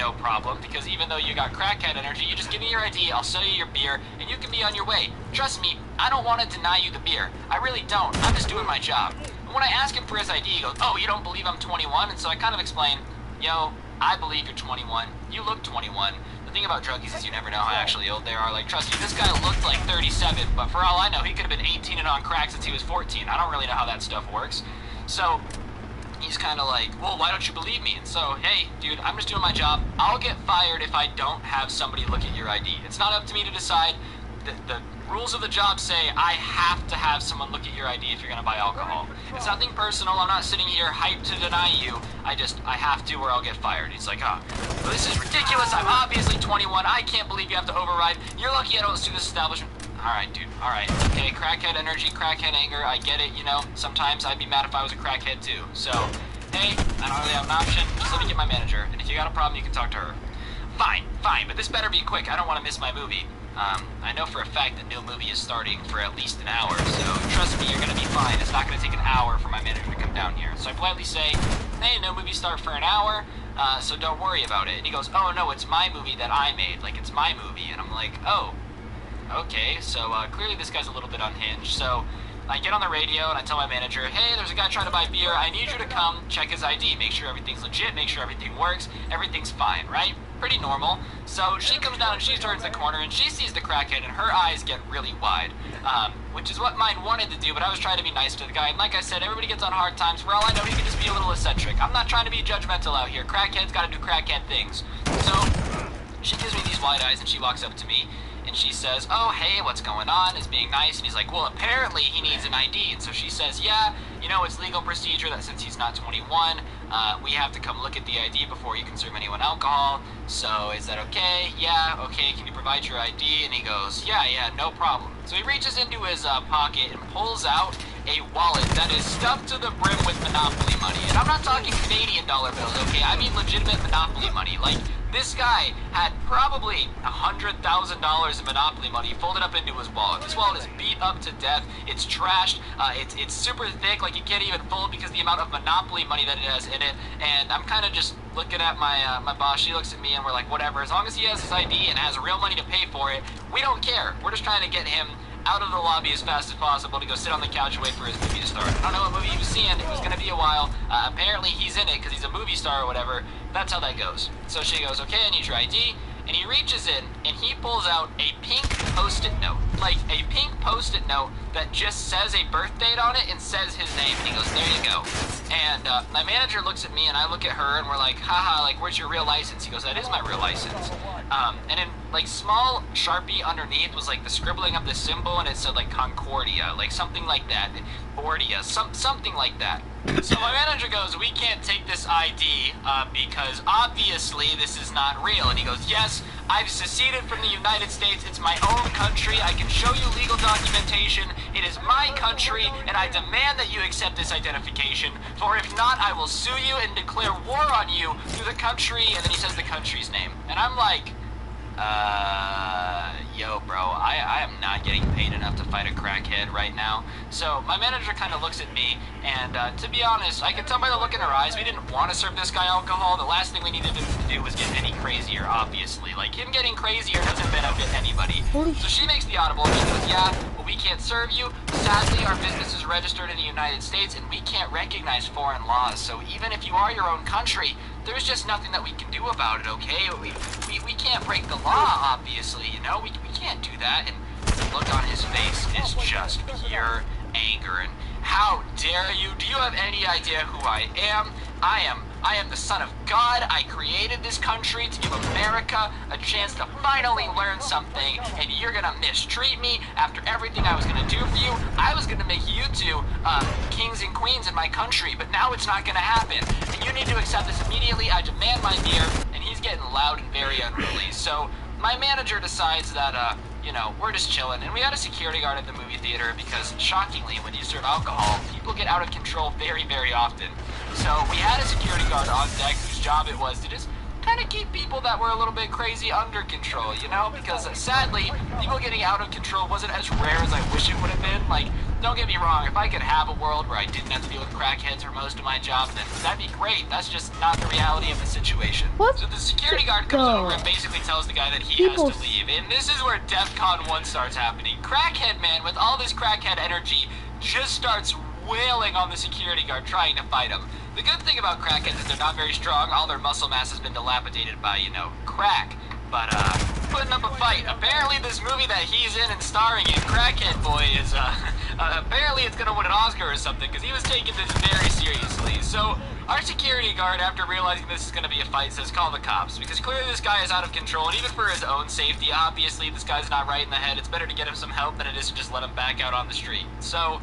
no problem, because even though you got crackhead energy, you just give me your ID, I'll sell you your beer, and you can be on your way. Trust me, I don't want to deny you the beer. I really don't. I'm just doing my job. And when I ask him for his ID, he goes, oh, you don't believe I'm 21? And so I kind of explain, yo, I believe you're 21. You look 21. The thing about druggies is you never know how actually old they are. Like, trust me, this guy looked like 37, but for all I know, he could have been 18 and on crack since he was 14. I don't really know how that stuff works. So he's kind of like, well, why don't you believe me? And so, hey, dude, I'm just doing my job. I'll get fired if I don't have somebody look at your ID. It's not up to me to decide. The rules of the job say I have to have someone look at your ID if you're going to buy alcohol. It's nothing personal. I'm not sitting here hyped to deny you. I have to or I'll get fired. He's like, oh, well, this is ridiculous. I'm obviously 21. I can't believe you have to override. You're lucky I don't sue this establishment. All right, dude. All right. Okay, crackhead energy, crackhead anger. I get it, you know. Sometimes I'd be mad if I was a crackhead too. So, hey, I don't really have an option. Just let me get my manager. And if you got a problem, you can talk to her. Fine, fine. But this better be quick. I don't want to miss my movie. I know for a fact that no movie is starting for at least an hour, so trust me, you're gonna be fine. It's not gonna take an hour for my manager to come down here. So I politely say, hey, no movie start for an hour, so don't worry about it. And he goes, oh, no, it's my movie that I made. Like, it's my movie. And I'm like, oh, okay. So, clearly this guy's a little bit unhinged. So I get on the radio and I tell my manager, hey, there's a guy trying to buy beer. I need you to come check his ID. Make sure everything's legit. Make sure everything works. Everything's fine, right? Pretty normal. So she comes down and she turns the corner and she sees the crackhead and her eyes get really wide, which is what mine wanted to do, but I was trying to be nice to the guy. And like I said, everybody gets on hard times. For all I know, he could just be a little eccentric. I'm not trying to be judgmental out here. Crackheads gotta do crackhead things. So she gives me these wide eyes and she walks up to me and she says, oh, hey, what's going on? Is being nice. And he's like, well, apparently he needs an ID. And so she says, yeah, you know, it's legal procedure that since he's not 21, we have to come look at the ID before you can serve anyone alcohol. So is that okay? Yeah, okay, can you provide your ID? And he goes, yeah, no problem. So he reaches into his pocket and pulls out a wallet that is stuffed to the brim with Monopoly money. And I'm not talking Canadian dollar bills, okay? I mean legitimate Monopoly money. Like, this guy had probably $100,000 in Monopoly money folded up into his wallet. This wallet is beat up to death. It's trashed. It's super thick, like you can't even fold because of the amount of Monopoly money that it has in it. And I'm kind of just looking at my my boss. She looks at me and we're like, whatever. As long as he has his ID and has real money to pay for it, we don't care. We're just trying to get him out of the lobby as fast as possible to go sit on the couch and wait for his movie to start. I don't know what movie he was seeing. It was going to be a while. Apparently he's in it because he's a movie star or whatever. That's how that goes. So she goes, okay, I need your ID. And he reaches in and he pulls out a pink post-it note. Like a pink post-it note that just says a birth date on it and says his name. And he goes, there you go. And my manager looks at me and I look at her and we're like, haha, like, where's your real license? He goes, that is my real license. And in like small Sharpie underneath was like the scribbling of the symbol and it said like Concordia, like something like that. Bordia, something like that. So my manager goes, we can't take this ID because obviously this is not real. And he goes, yes, I've seceded from the United States. It's my own country. I can show you legal documentation. It is my country, and I demand that you accept this identification. For if not, I will sue you and declare war on you through the country. And then he says the country's name. And I'm like, yo, bro, I am not getting paid enough to fight a crackhead right now. So my manager kind of looks at me, and to be honest, I can tell by the look in her eyes, we didn't want to serve this guy alcohol. The last thing we needed him to do was get any crazier, obviously. Like, him getting crazier doesn't benefit anybody. So she makes the audible, and she goes, yeah, well, we can't serve you. Sadly, our business is registered in the United States, and we can't recognize foreign laws. So even if you are your own country, there's just nothing that we can do about it, okay? We can't break the law, obviously, you know? We can't do that. And the look on his face is just pure anger. And how dare you? Do you have any idea who I am? I am the son of God. I created this country to give America a chance to finally learn something, and you're gonna mistreat me after everything I was gonna do for you. I was gonna make you two kings and queens in my country, but now it's not gonna happen. And you need to accept this immediately. I demand my beer. And he's getting loud and very unruly. So my manager decides that, you know, we're just chilling. And we had a security guard at the movie theater because, shockingly, when you serve alcohol, people get out of control very, very often. So we had a security guard on deck whose job it was to just kind of keep people that were a little bit crazy under control, you know? Because sadly, people getting out of control wasn't as rare as I wish it would have been. Like, Don't get me wrong, if I could have a world where I didn't have to deal with crackheads for most of my job, then that'd be great. That's just not the reality of the situation. What? So the security guard comes over and basically tells the guy that he has to leave. And this is where DEFCON 1 starts happening. Crackhead man, with all this crackhead energy, just starts wailing on the security guard trying to fight him. The good thing about crackheads is they're not very strong. All their muscle mass has been dilapidated by, you know, crack. But, putting up a fight. Apparently this movie that he's in and starring in, Crackhead Boy, is, apparently it's gonna win an Oscar or something, because he was taking this very seriously. So, our security guard, after realizing this is gonna be a fight, says call the cops, because clearly this guy is out of control, and even for his own safety, obviously this guy's not right in the head. It's better to get him some help than it is to just let him back out on the street. So,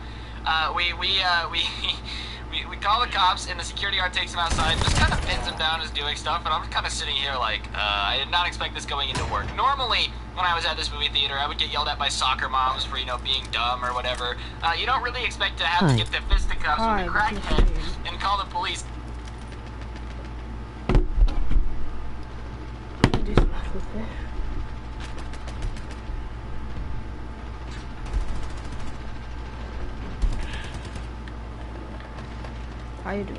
we call the cops, and the security guard takes him outside, just kind of pins him down as doing stuff, and I'm kind of sitting here like, I did not expect this going into work. Normally, when I was at this movie theater, I would get yelled at by soccer moms for, you know, being dumb or whatever. You don't really expect to have to get the fisticuffs with a crackhead and call the police. How you doing?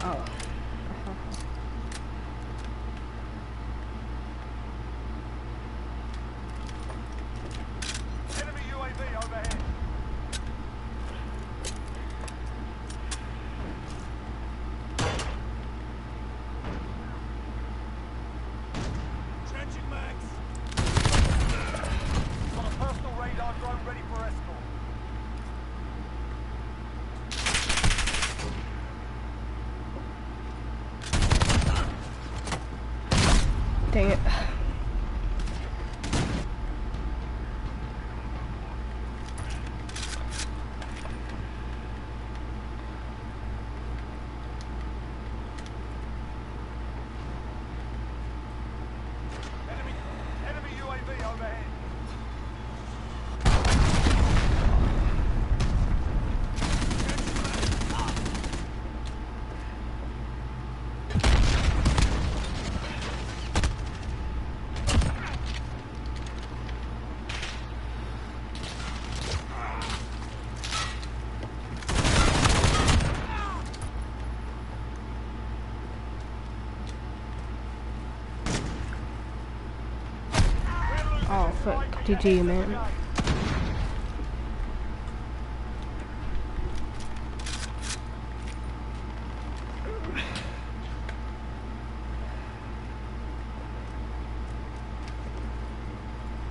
Oh. Enemy UAV overhead. Trenching mags. Got a personal radar drone ready for escort. Dang it. Enemy UAV overhead. Oh, fuck. GG, man.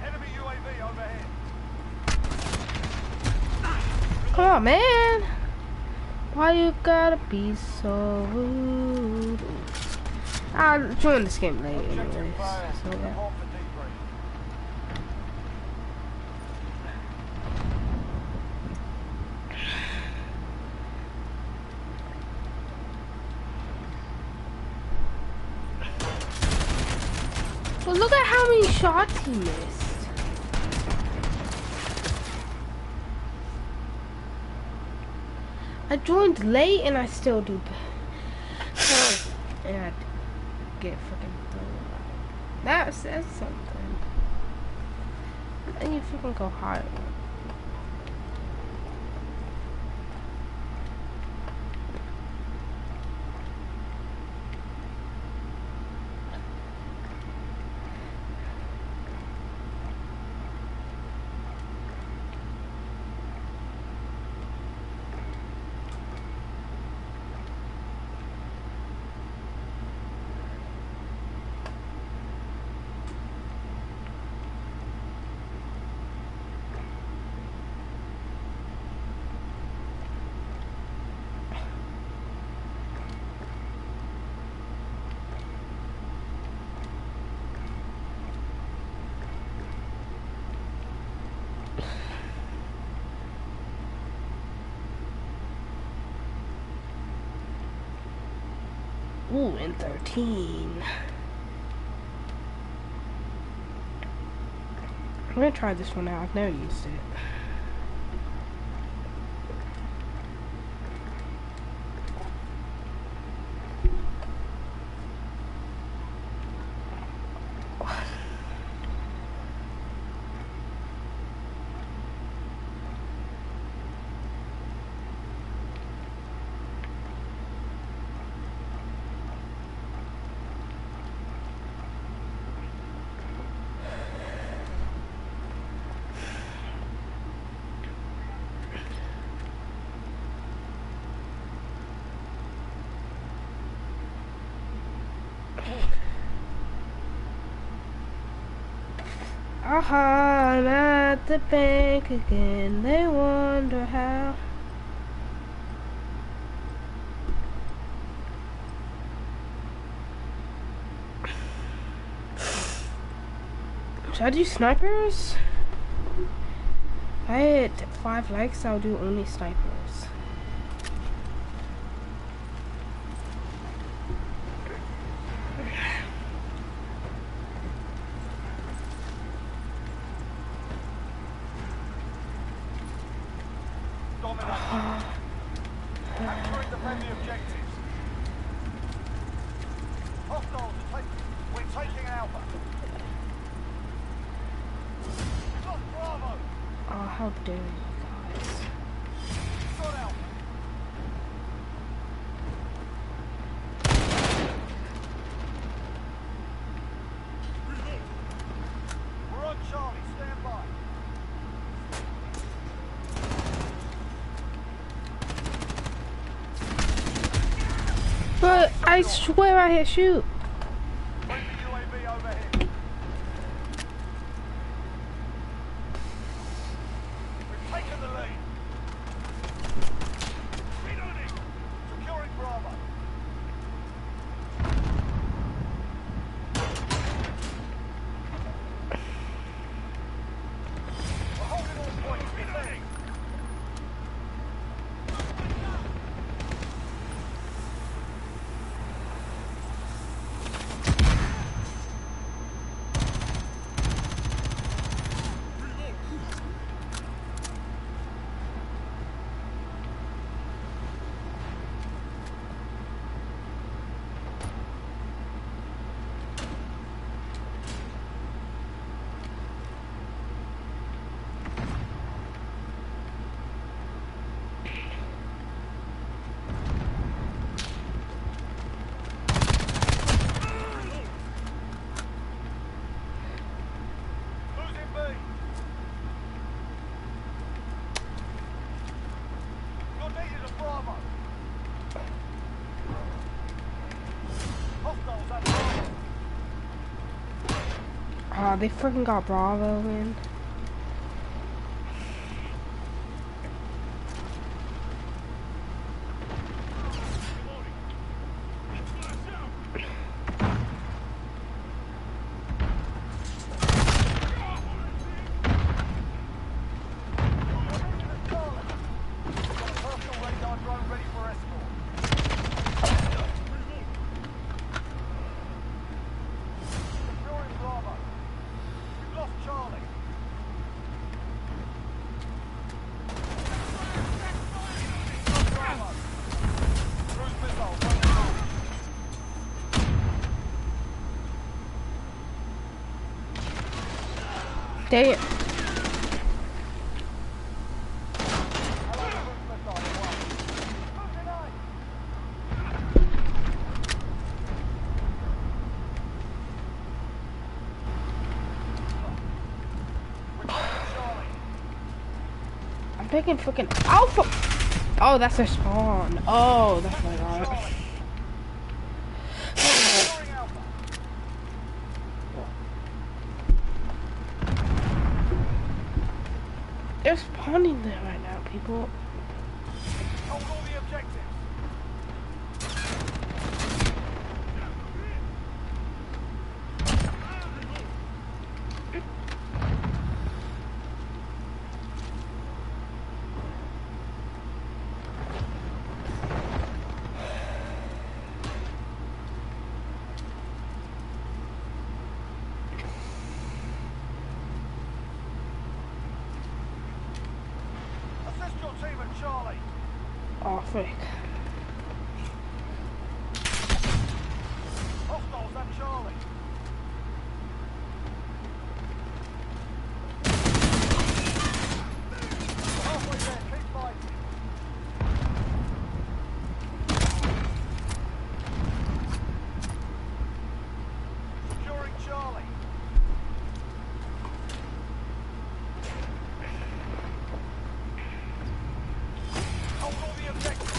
Enemy UAV overhead. Come on, man. Why you gotta be so rude? I joined this game late anyways, so yeah. Report for debrief. But look at how many shots he missed. I joined late and I still do bad. And I get freaking thrown out. That says something. And you freaking go hard. Ooh, and 13. I'm gonna try this one out. I've never used it. Aha, I'm at the bank again. They wonder how. Should I do snipers? If I hit 5 likes, I'll do only snipers. Dominate. Capture and defend the objectives. Hostiles are taking. We're taking Alpha. We've lost Bravo. Oh, how dare you guys. Got Alpha. We're on Charlie. Stand by. But I swear I hit shoot. Friendly UAV overhead. We've taken the lead. Reloading. Securing Bravo. We're holding all points. Reloading. Losing B. You're needed at Bravo. Hostiles at Bravo. Oh, they freaking got Bravo in. Personal radar drone ready for escort. Securing Bravo. We've lost Charlie. Lost Bravo. Cruise missile. Dang it. Hello, cruise missile. Moving on. We're taking Charlie. I'm taking freaking Alpha. Oh, that's their spawn. Oh, that's my god. Charlie. Securing Alpha. They're spawning there right now, people. Hold all the objectives. Assist your team at Charlie. Oh, frick. Hostiles at Charlie. We're halfway there. Keep fighting. Securing Charlie. Hold all the objectives.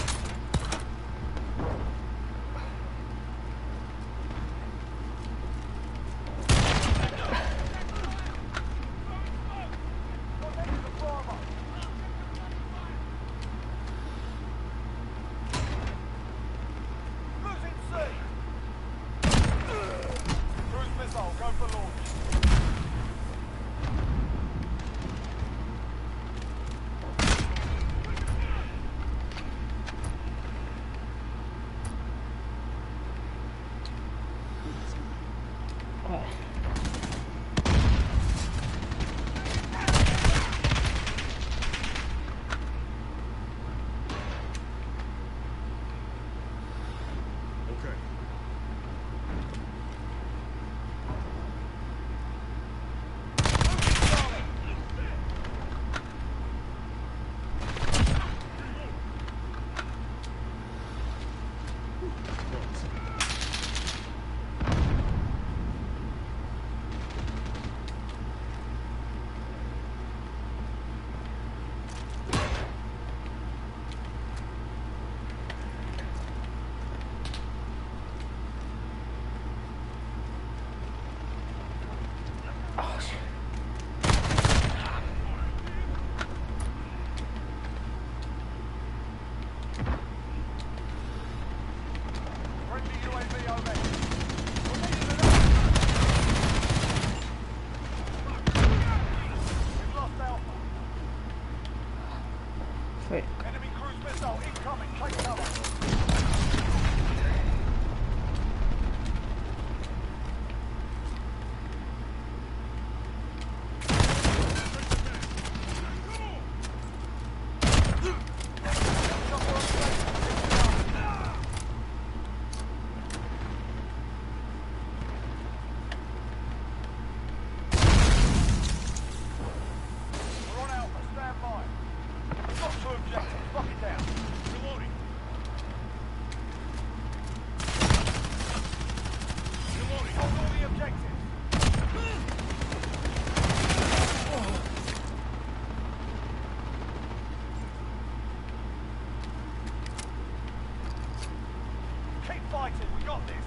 Frick. Enemy cruise missile incoming. Take cover. We're on Alpha. Stand by. We've got 2 objectives. Lock it down. Reloading. Reloading. Hold all the objectives. Keep fighting. We got this.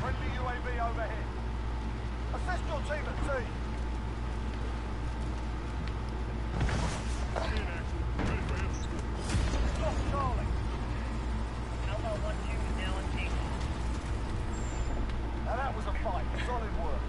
Friendly UAV overhead. Assist your team at sea. Stop Charlie. Alpha 1-2 is now engaged. Now that was a fight. Solid work.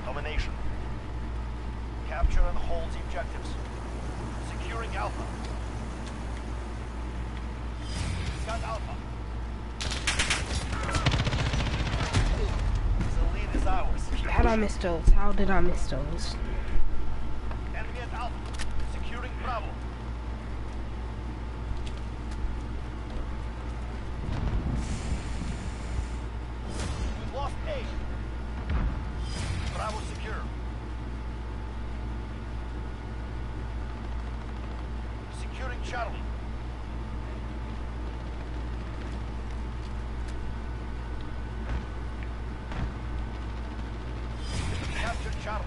Domination. Capture and hold the objectives. Securing Alpha. Got Alpha. The lead is ours. How did I miss those? How did I miss those? Enemy at Alpha. Securing Bravo. We've lost A. Bravo secure. Securing Charlie. Captured Charlie.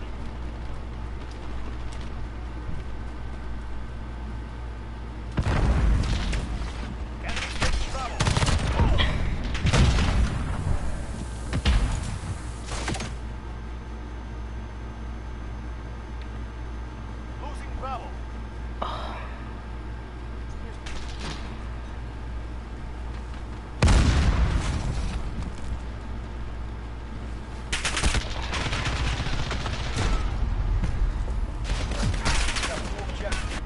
Enemy takes Bravo. Losing Bravo. Got 2 objectives.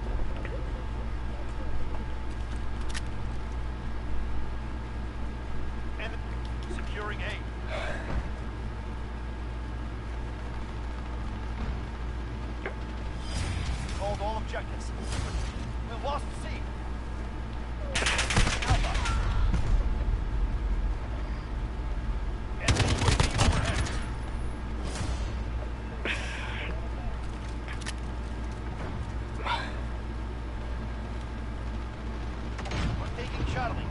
Enemy securing A. Hold all objectives. We've lost C. Alpha. Enemy UAV overhead. We're taking Charlie.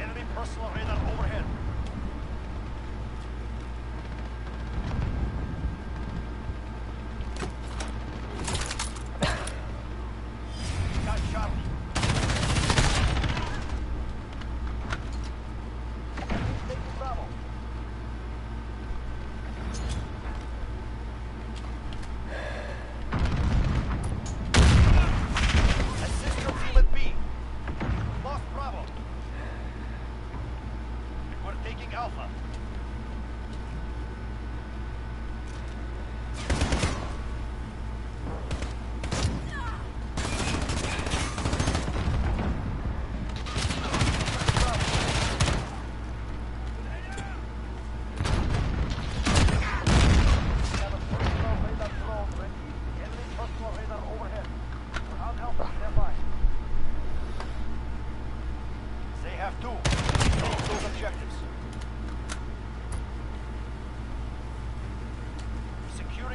Enemy personal radar overhead. Got Charlie.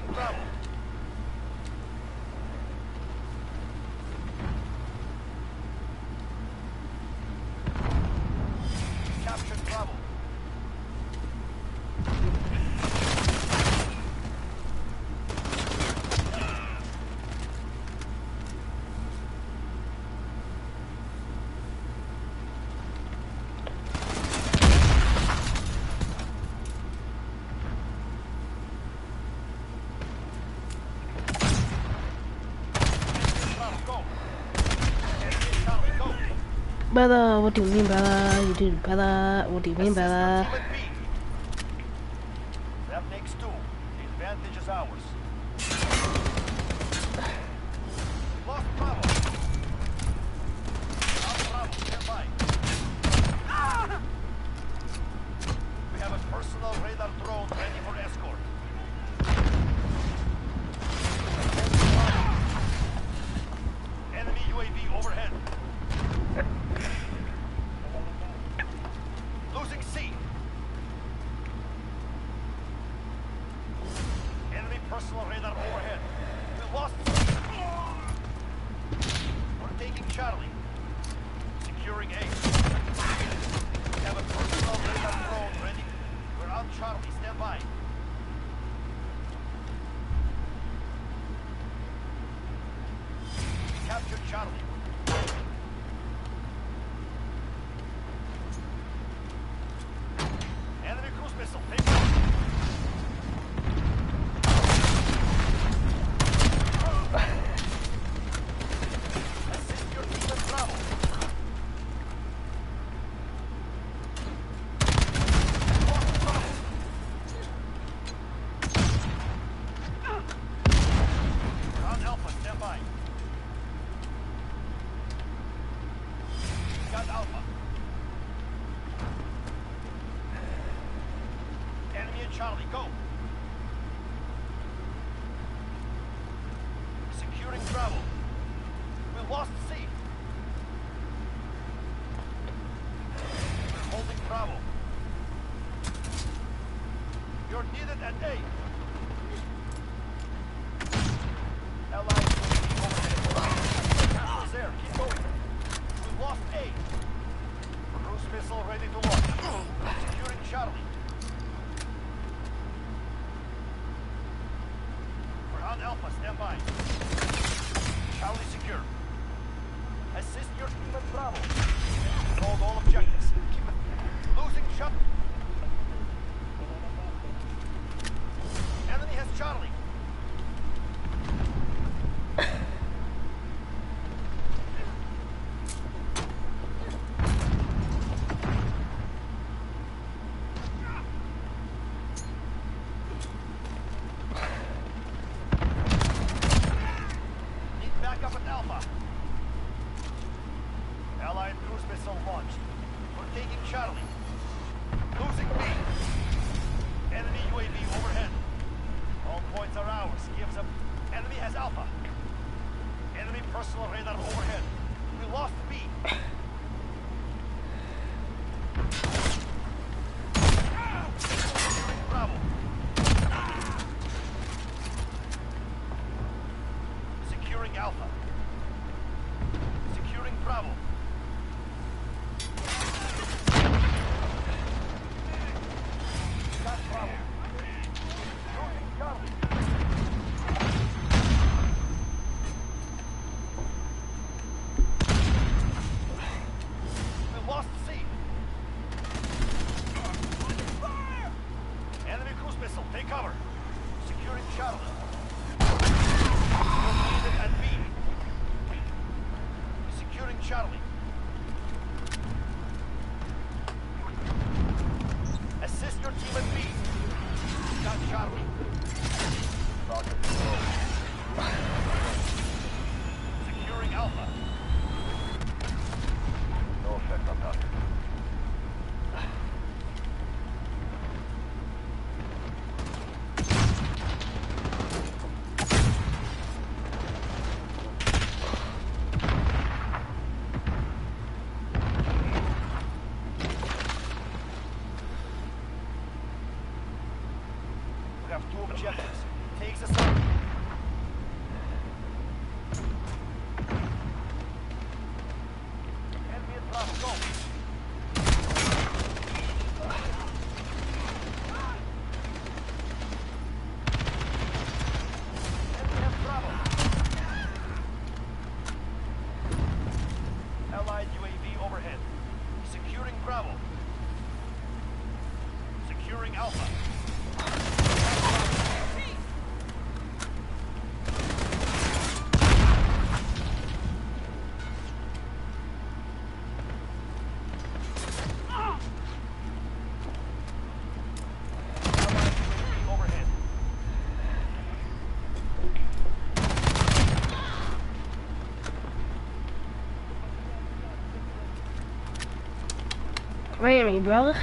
Securing Bravo. Captured Bravo. Bravo, go. Enemy Charlie, go. Brother, what do you mean, brother? You do, brother. What do you mean, brother? Assist your team at B. That makes 2. The advantage is ours. Lost Bravo. Now Bravo, stand by. We have a personal radar drone ready for escort. Enemy UAV overhead. Losing C. Enemy personal radar overhead. We lost C. We're taking Charlie. Securing A. We have a personal radar drone ready. We're on Charlie. Stand by. Captured Charlie. Enemy cruise missile. Take off. Assist your team at Bravo. Lost Bravo. We're on Alpha. Stand by. Got Alpha. Enemy at Charlie, go. Securing Bravo. We lost C. We're holding Bravo. You're needed at A. Allied UAV overhead. Captain's there. Keep going. We lost A. Cruise missile ready to launch. Securing Charlie. We're on Alpha. Stand by. Charlie secure. Assist your team at Bravo. Hold all objectives. Keep it. Losing Charlie. Enemy has Charlie. Need backup at Alpha. Allied cruise missile launched. We're taking Charlie. Losing B. Enemy UAV overhead. All points are ours. Gives up. Enemy has Alpha. Enemy personal radar overhead. We lost B. Bravo. Securing Alpha. Securing Bravo. Got Bravo. Losing Charlie. We lost C. Enemy cruise missile. Take cover. Securing Charlie. Located at B. Securing Charlie. Assist your team at B. Got Charlie. Securing Alpha. No effect on that. We have 2 objectives. Takes a circle. Enemy at Bravo, go. Enemy at Bravo. Allied UAV overhead. Securing Bravo. Securing Alpha. Allied UAV overhead. Wait a minute, brother.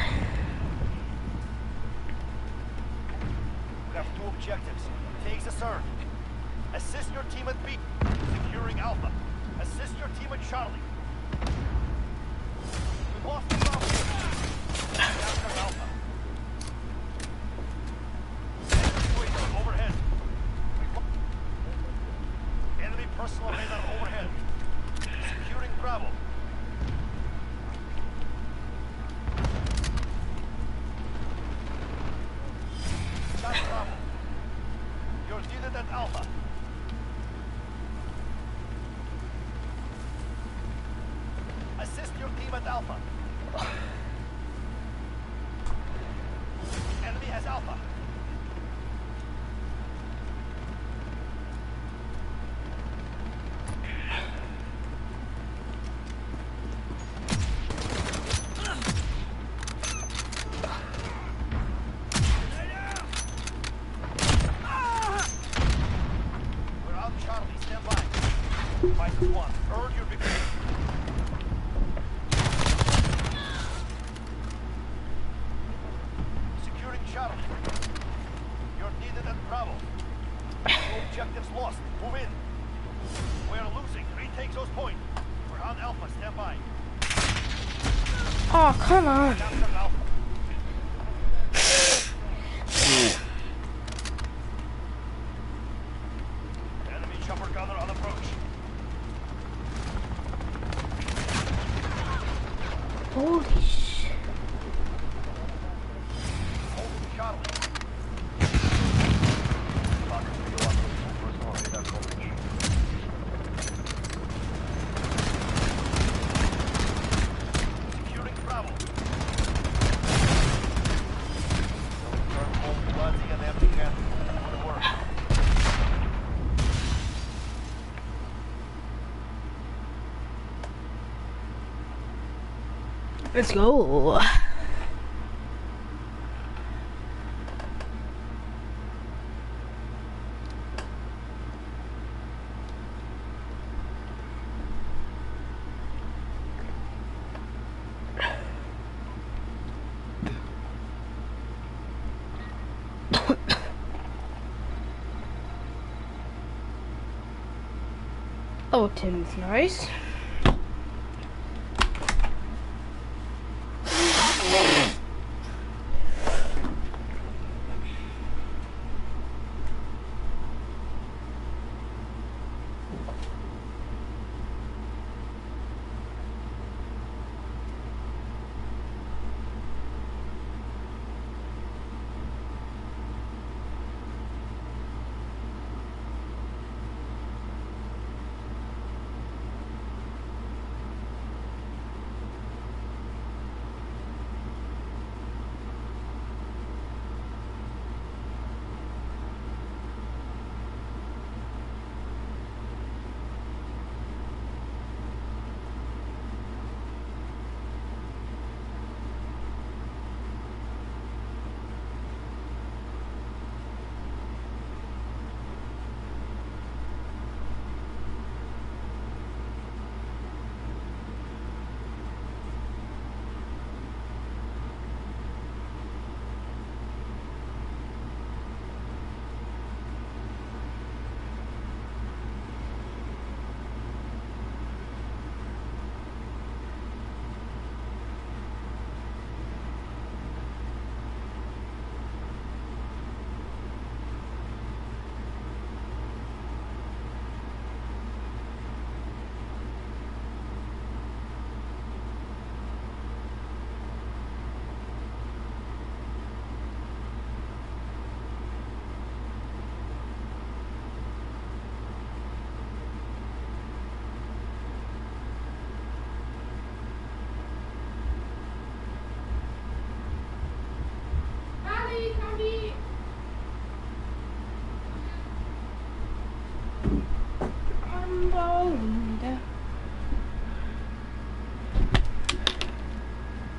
We have two objectives. Takes a turn. Assist your team at B. Securing Alpha. Assist your team at Charlie. We lost the Bravo. Capture Alpha. Enemy UAV overhead. Enemy personal radar overhead. Securing Bravo. Got Bravo. You're needed at Alpha. Assist your team at Alpha. Enemy has Alpha. We're out, Charlie. Stand by. Fight as one. Earn your victory. Securing Charlie. You're needed at Bravo. Two objectives lost. Move in. We're losing. Retake those points. We're on Alpha. Stand by. Oh, come on. Capture Alpha. Enemy chopper gunner on approach. Holy shit. Holding Charlie. Securing Bravo. Turn home, bloody and empty hand. Good work. Let's go. Oh, Tim's nice.